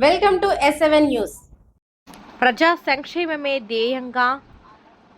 Welcome to S7 news. ప్రజా సంక్షేమమే ధ్యేయంగా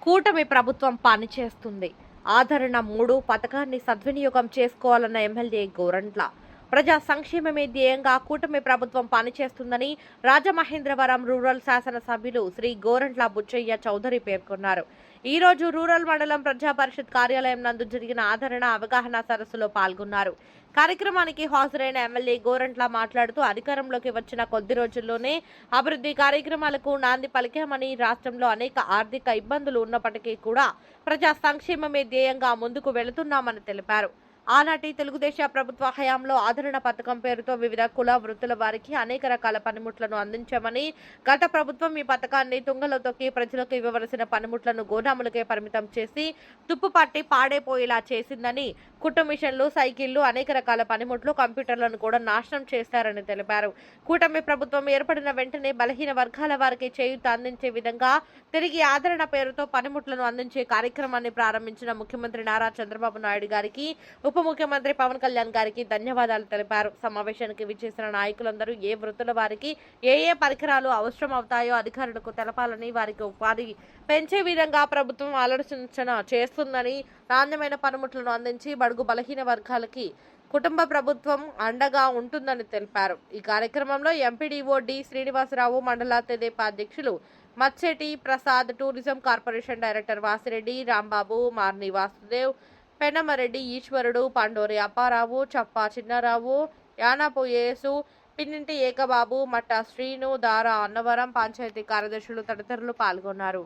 కూటమి ప్రభుత్వం పనిచేస్తుంది. ఆదరణ 3 పథకాన్ని సద్వినియోగం చేసుకోవాలన్న ఎమ్మెల్యే గోరంట్ల. ప్రజా సంక్షేమమే ధ్యేయంగా కూటమి ప్రభుత్వం పనిచేస్తుందని రాజమహేంద్రవరం రూరల్ శాసనసభ్యులు శ్రీ గోరంట్ల బుచ్చయ్య చౌదరి పేర్కొన్నారు. ఈ రోజు రూరల్ మండలం ప్రజా పరిషత్ కార్యాలయం నందు జరిగిన ఆదరణ అవగాహన సదస్సులో పాల్గొన్నారు. కార్యక్రమానికి హాజరైన ఎమ్మెల్యే గోరంట్ల మాట్లాడుతూ అధికారంలోకి వచ్చిన కొద్ది రోజుల్లోనే అభివృద్ధి కార్యక్రమాలకు నాంది పలికామని, రాష్ట్రంలో అనేక ఆర్థిక ఇబ్బందులు ఉన్నప్పటికీ కూడా ప్రజా సంక్షేమమే ధ్యేయంగా ముందుకు వెళుతున్నామని తెలిపారు. ఆనాటి తెలుగుదేశం ప్రభుత్వ హయాంలో ఆదరణ పథకం పేరుతో వివిధ కుల వృత్తుల వారికి అనేక రకాల పనిముట్లను అందించామని, గత ప్రభుత్వం ఈ పథకాన్ని తుంగలో తొక్కి ప్రజలకు ఇవ్వవలసిన పనిముట్లను గోదాములకే పరిమితం చేసి తుప్పుపట్టి పాడైపోయేలా చేసిందని, కుట్టు మిషన్లు, సైకిళ్లు, అనేక రకాల పనిముట్లు, కంప్యూటర్లను కూడా నాశనం చేశారని తెలిపారు. కూటమి ప్రభుత్వం ఏర్పడిన వెంటనే బలహీన వర్గాల వారికి చేయూత అందించే విధంగా తిరిగి ఆదరణ పేరుతో పనిముట్లను అందించే కార్యక్రమాన్ని ప్రారంభించిన ముఖ్యమంత్రి నారా చంద్రబాబు నాయుడు గారికి, ఉప ముఖ్యమంత్రి పవన్ కళ్యాణ్ గారికి ధన్యవాదాలు తెలిపారు. సమావేశానికి విచ్చేసిన నాయకులందరూ ఏ వృత్తుల వారికి ఏ పరికరాలు అవసరం అవుతాయో అధికారులకు తెలపాలని, వారికి ఉపాధి పెంచే విధంగా ప్రభుత్వం ఆలోచన చేస్తుందని, నాణ్యమైన పనిముట్లను అందించి బడుగు బలహీన వర్గాలకి కుటుంబ ప్రభుత్వం అండగా ఉంటుందని తెలిపారు. ఈ కార్యక్రమంలో ఎంపీడీఓ డి శ్రీనివాసరావు, మండల తెదేపా అధ్యక్షులు Macheti Prasad, tourism corporation director Vasireddy, Rambabu, Marni Vasudev, Penamareddy Eswarudu, Pandori Apparao, చప్పా Chinnarao, Yanapu యేసు, పిన్నింటి ఏకబాబు, మట్టా శ్రీను, దారా అన్నవరం పంచాయతీ కార్యదర్శులు తదితరులు పాల్గొన్నారు.